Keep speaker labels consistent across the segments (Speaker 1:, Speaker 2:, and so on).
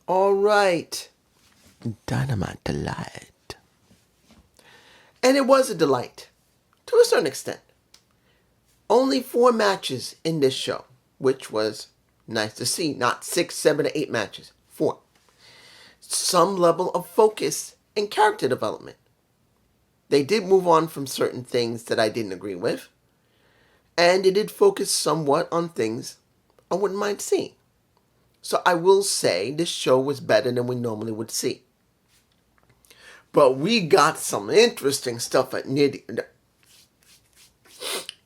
Speaker 1: All right. Dynamite delight. And it was a delight, to a certain extent. Only 4 matches in this show, which was nice to see. Not 6, 7, or 8 matches. 4. Some level of focus and character development. They did move on from certain things that I didn't agree with. And it did focus somewhat on things I wouldn't mind seeing. So I will say this show was better than we normally would see. But we got some interesting stuff at near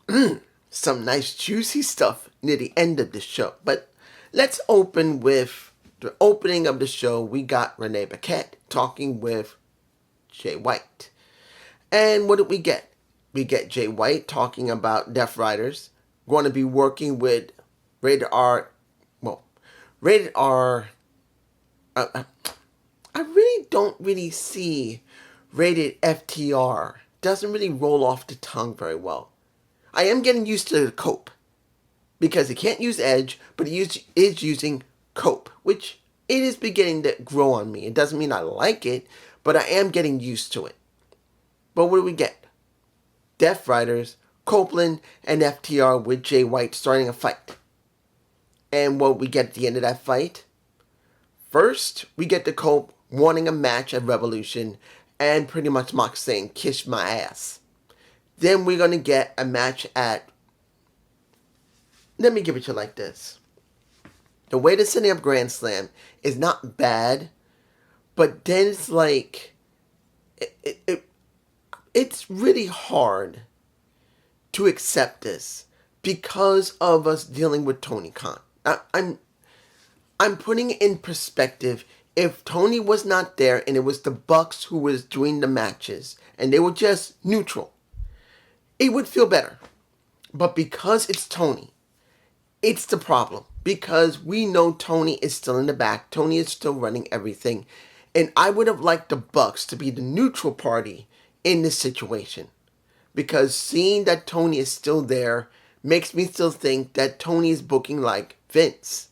Speaker 1: the... some nice juicy stuff near the end of the show. But let's open with the opening of the show. We got Renee Paquette talking with Jay White. And what did we get? We get Jay White talking about Death Riders, going to be working with Rated R. I really don't really see Rated FTR. Doesn't really roll off the tongue very well. I am getting used to the cope. Because he can't use edge, but he is using cope. Which it is beginning to grow on me. It doesn't mean I like it, but I am getting used to it. But what do we get? Death Riders, Copeland, and FTR with Jay White starting a fight. And what we get at the end of that fight? First, we get the Cope wanting a match at Revolution, and pretty much Mox saying, kiss my ass. Then we're going to get a match at... Let me give it to you like this. The way they're setting up Grand Slam is not bad, but then it's like... It's really hard to accept this because of us dealing with Tony Khan. I'm putting it in perspective. If Tony was not there and it was the Bucks who was doing the matches and they were just neutral, it would feel better. But because it's Tony, it's the problem. Because we know Tony is still in the back. Tony is still running everything. And I would have liked the Bucks to be the neutral party in this situation. Because seeing that Tony is still there makes me still think that Tony is booking like Vince.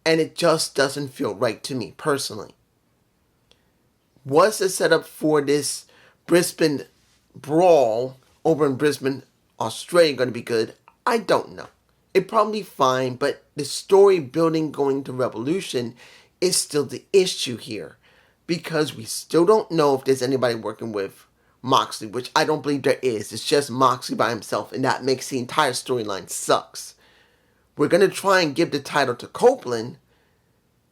Speaker 1: And it just doesn't feel right to me personally. Was the setup for this Brisbane brawl over in Brisbane, Australia going to be good? I don't know. It'd probably be fine, but the story building going to Revolution is still the issue here. Because we still don't know if there's anybody working with Moxley, which I don't believe there is. It's just Moxley by himself, and that makes the entire storyline sucks. We're going to try and give the title to Copeland.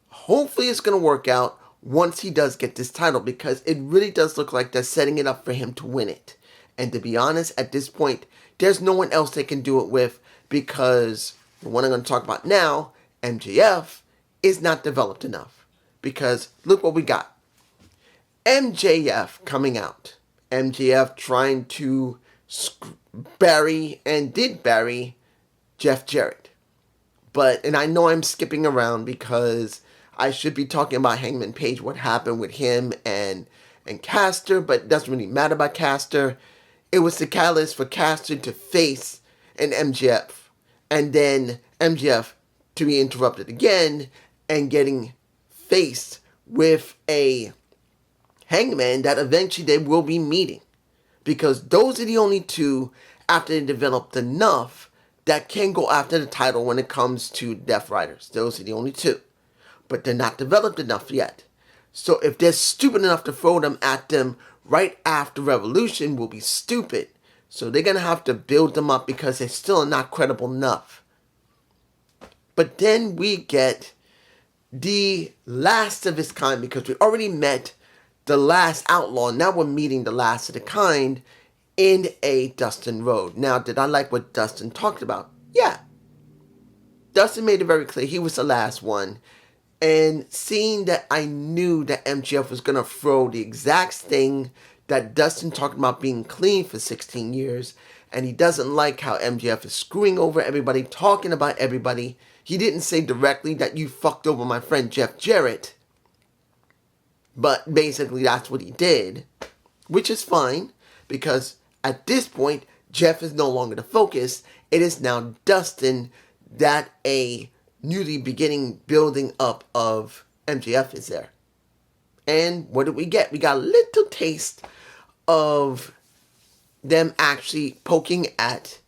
Speaker 1: Hopefully it's going to work out once he does get this title, because it really does look like they're setting it up for him to win it. And to be honest, at this point, there's no one else they can do it with, because the one I'm going to talk about now, MJF, is not developed enough. Because look what we got. MJF coming out. MJF trying to bury, and did bury, Jeff Jarrett. And I know I'm skipping around because I should be talking about Hangman Page, what happened with him and Caster, but it doesn't really matter about Caster. It was the catalyst for Caster to face an MJF. And then MJF to be interrupted again and getting faced with a Hangman that eventually they will be meeting. Because those are the only two, after they developed enough, that can go after the title when it comes to Death Riders. Those are the only two. But they're not developed enough yet. So if they're stupid enough to throw them at them right after Revolution, will be stupid. So they're going to have to build them up because they still are not credible enough. But then we get the last of his kind, because we already met the last outlaw. Now we're meeting the last of the kind in a Dustin Road. Now, did I like what Dustin talked about? Yeah. Dustin made it very clear he was the last one. And seeing that I knew that MJF was going to throw the exact thing that Dustin talked about being clean for 16 years. And he doesn't like how MJF is screwing over everybody, talking about everybody. He didn't say directly that you fucked over my friend Jeff Jarrett. But basically that's what he did. Which is fine. Because at this point, Jeff is no longer the focus. It is now Dustin that a newly beginning building up of MJF is there. And what did we get? We got a little taste of them actually poking at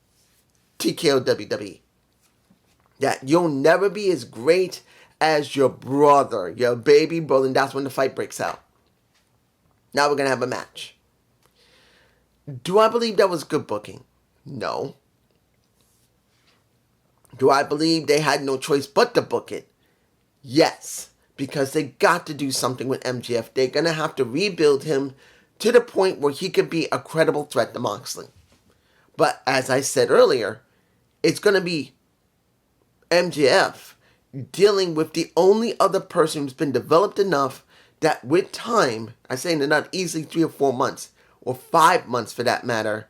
Speaker 1: TKO WWE. That you'll never be as great as your brother, your baby brother, and that's when the fight breaks out. Now we're going to have a match. Do I believe that was good booking? No. Do I believe they had no choice but to book it? Yes. Because they got to do something with MJF. They're going to have to rebuild him to the point where he could be a credible threat to Moxley. But as I said earlier, it's going to be MJF dealing with the only other person who's been developed enough that with time, I say in not easily 3 or 4 months, or 5 months for that matter,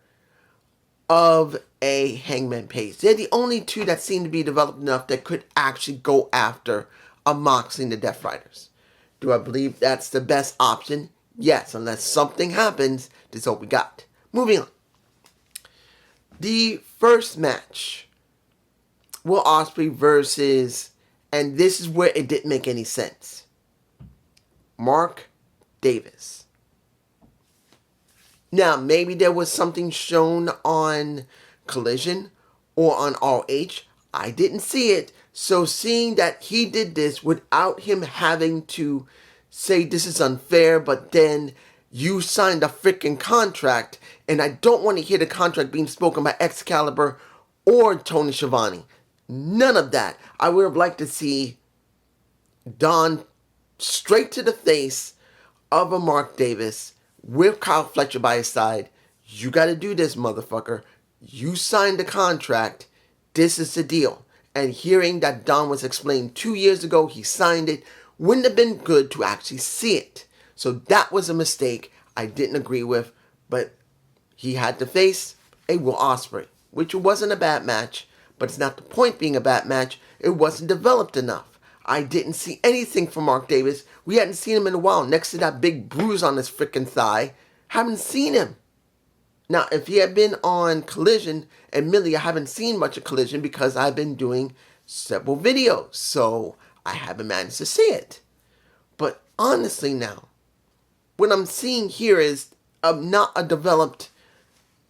Speaker 1: of a Hangman Page. They're the only two that seem to be developed enough that could actually go after a Moxley and the Death Riders. Do I believe that's the best option? Yes, unless something happens, this is all we got. Moving on. The first match, Will Ospreay versus, and this is where it didn't make any sense, Mark Davis. Now, maybe there was something shown on Collision or on ROH. I didn't see it. So seeing that he did this without him having to say this is unfair, but then you signed a freaking contract, and I don't want to hear the contract being spoken by Excalibur or Tony Schiavone. None of that. I would have liked to see Don straight to the face of a Mark Davis with Kyle Fletcher by his side. You got to do this, motherfucker. You signed the contract. This is the deal. And hearing that Don was explained 2 years ago, he signed it, wouldn't have been good to actually see it. So that was a mistake I didn't agree with. But he had to face a Will Ospreay, which wasn't a bad match. But it's not the point being a bad match. It wasn't developed enough. I didn't see anything from Mark Davis. We hadn't seen him in a while. Next to that big bruise on his freaking thigh. Haven't seen him. Now, if he had been on Collision, admittedly, I haven't seen much of Collision because I've been doing several videos, so I haven't managed to see it. But honestly now, what I'm seeing here is not a developed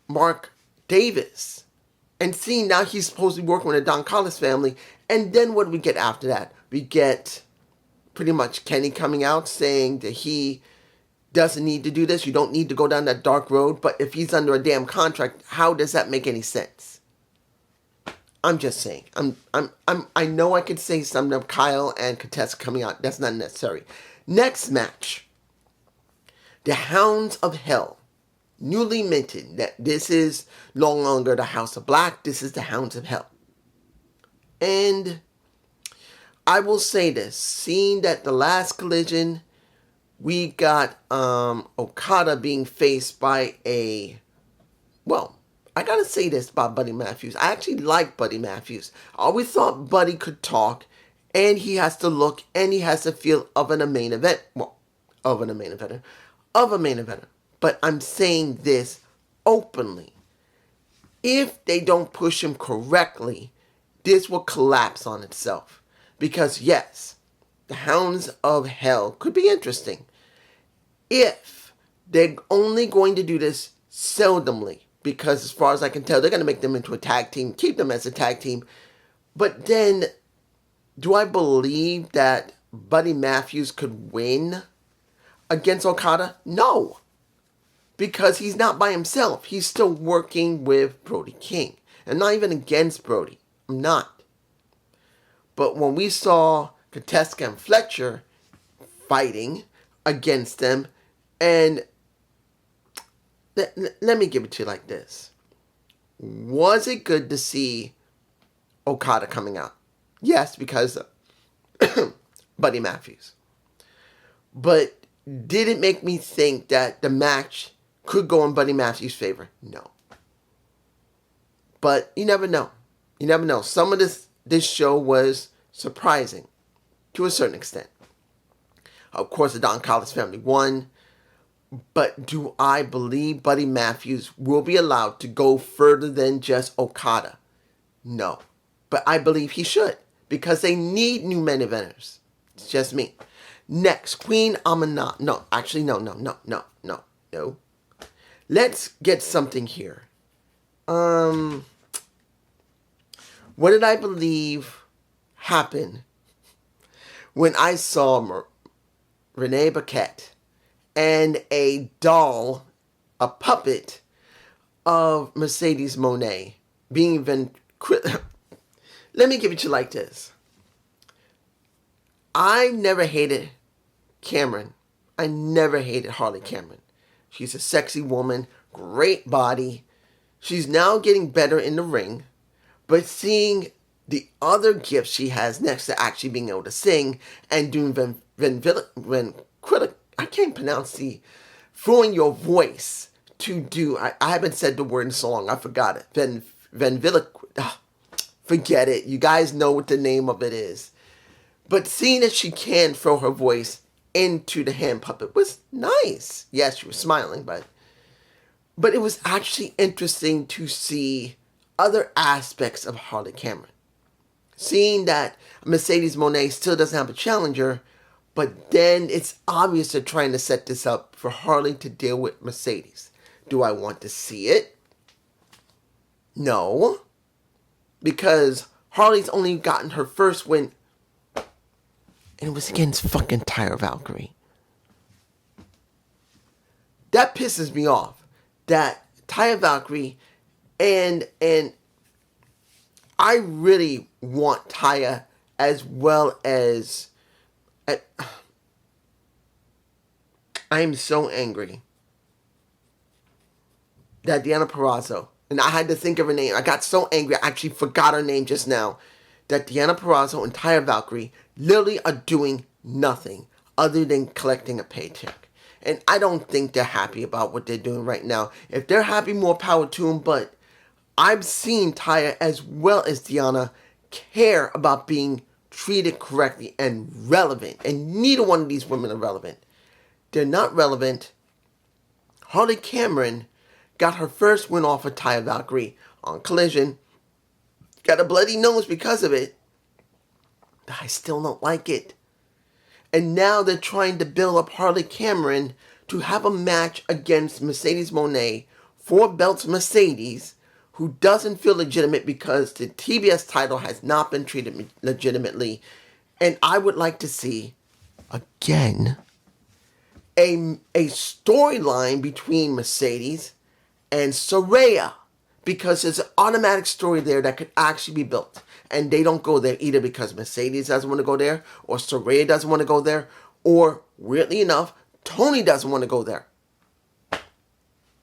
Speaker 1: Mark Davis. And seeing now he's supposed to be working with the Don Callis family, and then what do we get after that? We get pretty much Kenny coming out saying that he doesn't need to do this. You don't need to go down that dark road. But if he's under a damn contract, how does that make any sense? I'm just saying. I know I could say something of Kyle and Kateska coming out. That's not necessary. Next match. The Hounds of Hell. Newly minted. That this is no longer the House of Black. This is the Hounds of Hell. And I will say this. Seeing that the last Collision, we got Okada being faced by a, well, I gotta say this about Buddy Matthews. I actually like Buddy Matthews. I always thought Buddy could talk, and he has to look, and he has to feel of a main event. Well, of a main eventer. But I'm saying this openly. If they don't push him correctly, this will collapse on itself. Because yes, the Hounds of Hell could be interesting if they're only going to do this seldomly. Because as far as I can tell, they're going to make them into a tag team, keep them as a tag team. But then, do I believe that Buddy Matthews could win against Okada? No. Because he's not by himself. He's still working with Brody King. And not even against Brody. I'm not. But when we saw Kateska and Fletcher fighting against them, and let me give it to you like this. Was it good to see Okada coming out? Yes, because Buddy Matthews. But did it make me think that the match could go in Buddy Matthews' favor? No. But you never know. You never know. Some of this show was surprising to a certain extent. Of course, the Don Callis family won. But do I believe Buddy Matthews will be allowed to go further than just Okada? No. But I believe he should. Because they need new main eventers. It's just me. Next, Queen Amina. No, actually, no. Let's get something here. What did I believe happened when I saw Renee Paquette and a doll, a puppet of Mercedes Moné being Let me give it to you like this. I never hated Cameron. I never hated Harley Cameron. She's a sexy woman, great body. She's now getting better in the ring, but seeing the other gifts she has next to actually being able to sing and doing I can't pronounce the throwing your voice to do. I haven't said the word in so long. I forgot it. Forget it. You guys know what the name of it is. But seeing that she can throw her voice into the hand puppet was nice. Yes, she was smiling, but it was actually interesting to see other aspects of Harley Cameron. Seeing that Mercedes Moné still doesn't have a challenger, but then it's obvious they're trying to set this up for Harley to deal with Mercedes. Do I want to see it? No. Because Harley's only gotten her first win, and it was against fucking Taya Valkyrie. That pisses me off. That Taya Valkyrie and I really want Taya as well as I am so angry that Deonna Purrazzo, and I had to think of her name. I got so angry I actually forgot her name just now. That Deonna Purrazzo and Taya Valkyrie literally are doing nothing other than collecting a paycheck. And I don't think they're happy about what they're doing right now. If they're happy, more power to them. But I've seen Taya as well as Deonna care about being treated correctly and relevant. And neither one of these women are relevant. They're not relevant. Harley Cameron got her first win off of Taya Valkyrie on Collision. Got a bloody nose because of it. But I still don't like it. And now they're trying to build up Harley Cameron to have a match against Mercedes Moné for belts Mercedes, who doesn't feel legitimate because the TBS title has not been treated legitimately. And I would like to see, again, a storyline between Mercedes and Saraya. Because there's an automatic story there that could actually be built. And they don't go there either because Mercedes doesn't want to go there, or Saraya doesn't want to go there, or, weirdly enough, Tony doesn't want to go there.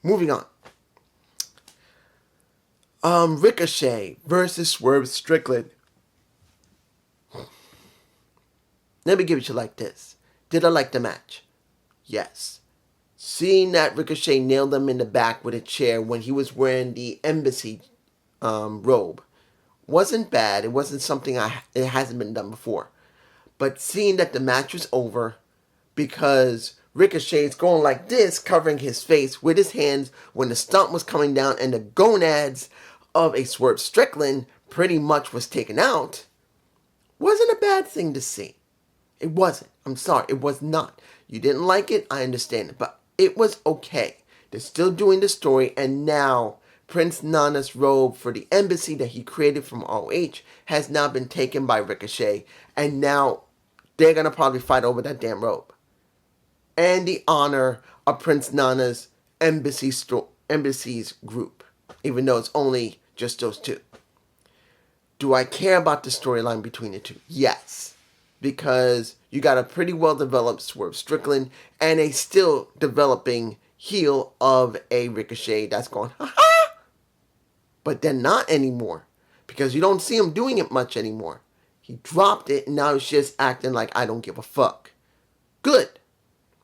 Speaker 1: Moving on. Ricochet versus Swerve Strickland. Let me give it to you like this. Did I like the match? Yes. Seeing that Ricochet nailed him in the back with a chair when he was wearing the embassy robe wasn't bad. It wasn't something it hasn't been done before. But seeing that the match was over because Ricochet's going like this, covering his face with his hands when the stomp was coming down and the gonads of a Swerve Strickland pretty much was taken out, wasn't a bad thing to see. It wasn't. I'm sorry. It was not. You didn't like it. I understand it. But it was okay. They're still doing the story, and now Prince Nana's robe for the embassy that he created from ROH has now been taken by Ricochet, and now they're going to probably fight over that damn robe. And the honor of Prince Nana's embassy's group, even though it's only just those two. Do I care about the storyline between the two? Yes. Because you got a pretty well-developed Swerve Strickland and a still developing heel of a Ricochet that's going, ha-ha! But then not anymore. Because you don't see him doing it much anymore. He dropped it and now he's just acting like I don't give a fuck. Good.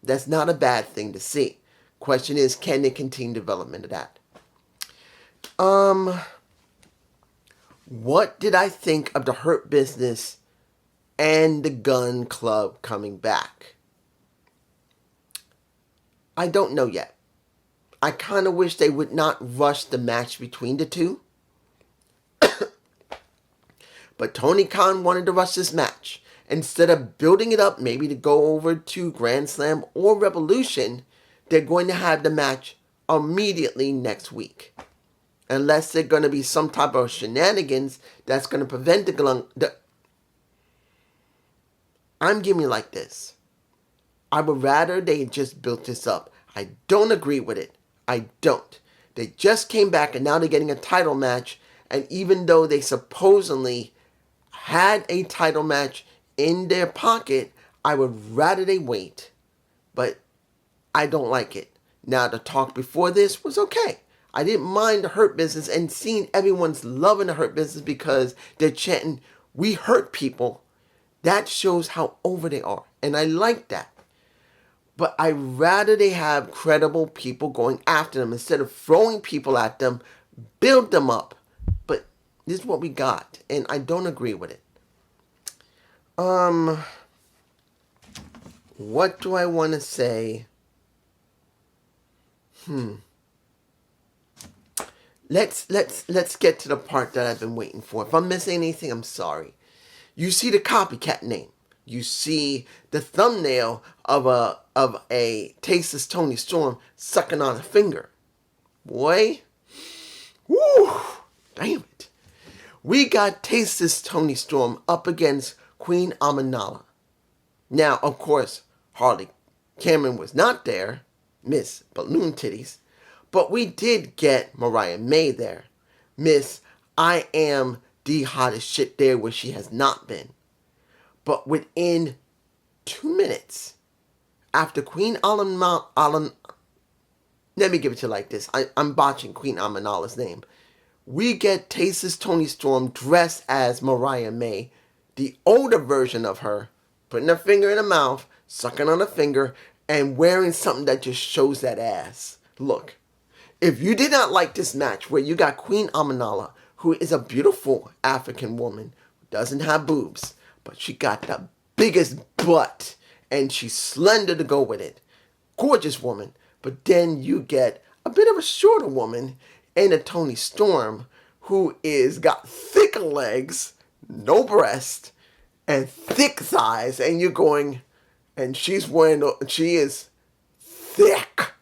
Speaker 1: That's not a bad thing to see. Question is, can they continue development of that? What did I think of the Hurt Business and the Gun Club coming back? I don't know yet. I kind of wish they would not rush the match between the two. But Tony Khan wanted to rush this match. Instead of building it up maybe to go over to Grand Slam or Revolution, they're going to have the match immediately next week. Unless they're going to be some type of shenanigans that's going to prevent I'm giving you like this. I would rather they just built this up. I don't agree with it. I don't. They just came back and now they're getting a title match. And even though they supposedly had a title match in their pocket, I would rather they wait. But I don't like it. Now, the talk before this was okay. I didn't mind the Hurt Business and seeing everyone's loving the Hurt Business because they're chanting, "We hurt people." That shows how over they are. And I like that. But I'd rather they have credible people going after them instead of throwing people at them, build them up. But this is what we got, and I don't agree with it. What do I want to say? Let's get to the part that I've been waiting for. If I'm missing anything, I'm sorry. You see the copycat name. You see the thumbnail of a tasteless Tony Storm sucking on a finger. Boy, woo, damn it. We got tasteless Tony Storm up against Queen Aminala. Now, of course, Harley Cameron was not there, Miss Balloon Titties, but we did get Mariah May there. Miss I Am the Hottest Shit there where she has not been. But within 2 minutes, after Queen let me give it to you like this. I'm botching Queen Aminala's name. We get Tasteless Tony Storm dressed as Mariah May, the older version of her, putting her finger in her mouth, sucking on her finger, and wearing something that just shows that ass. Look, if you did not like this match where you got Queen Aminala, who is a beautiful African woman, who doesn't have boobs, but she got the biggest butt, and she's slender to go with it. Gorgeous woman. But then you get a bit of a shorter woman in a Tony Storm who is got thicker legs, no breast, and thick thighs, and you're going, and she is thick.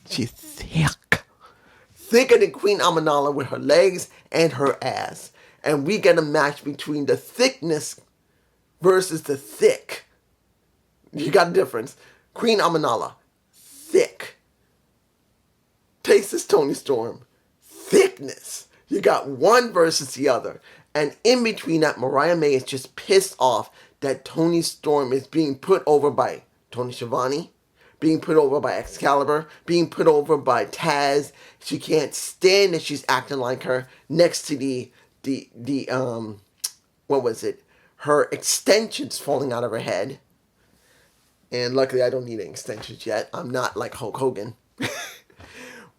Speaker 1: She's thick. Thicker than Queen Aminala with her legs and her ass. And we get a match between the thickness versus the thick. You got a difference. Queen Aminala, thick. Tasteless Tony Storm, thickness. You got one versus the other. And in between that, Mariah May is just pissed off that Tony Storm is being put over by Tony Schiavone, being put over by Excalibur, being put over by Taz. She can't stand that she's acting like her next to what was it? Her extensions falling out of her head. And luckily I don't need any extensions yet. I'm not like Hulk Hogan.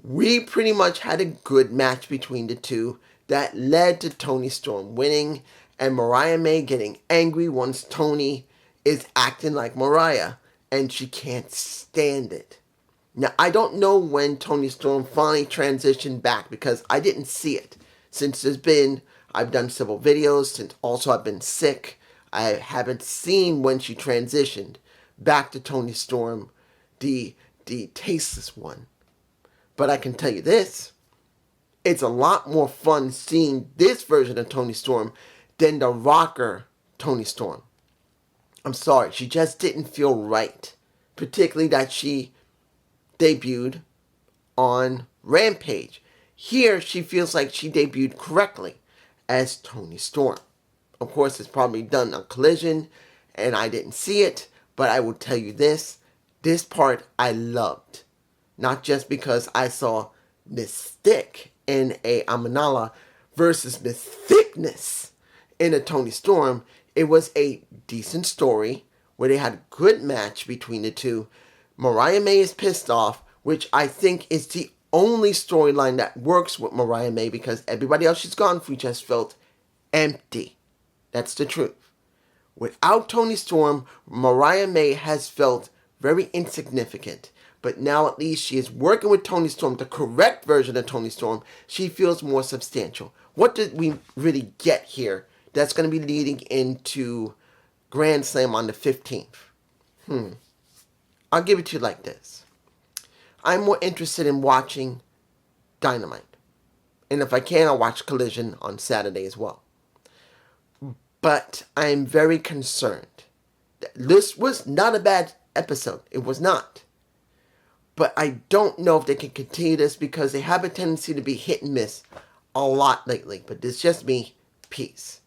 Speaker 1: We pretty much had a good match between the two that led to Tony Storm winning and Mariah May getting angry once Tony is acting like Mariah and she can't stand it. Now, I don't know when Tony Storm finally transitioned back because I didn't see it. Since I've done several videos, since also I've been sick, I haven't seen when she transitioned back to Tony Storm, the tasteless one. But I can tell you this, it's a lot more fun seeing this version of Tony Storm than the rocker Tony Storm. I'm sorry, she just didn't feel right. Particularly that she debuted on Rampage. Here, she feels like she debuted correctly as Tony Storm. Of course, it's probably done on Collision, and I didn't see it, but I will tell you this part I loved. Not just because I saw Miss Thick in a Aminala versus Miss Thickness in a Tony Storm. It was a decent story where they had a good match between the two. Mariah May is pissed off, which I think is the only storyline that works with Mariah May because everybody else she's gone through just felt empty. That's the truth. Without Tony Storm, Mariah May has felt very insignificant. But now at least she is working with Tony Storm, the correct version of Tony Storm. She feels more substantial. What did we really get here that's going to be leading into Grand Slam on the 15th. I'll give it to you like this. I'm more interested in watching Dynamite. And if I can, I'll watch Collision on Saturday as well. But I am very concerned. This was not a bad episode. It was not. But I don't know if they can continue this because they have a tendency to be hit and miss a lot lately. But it's just me. Peace.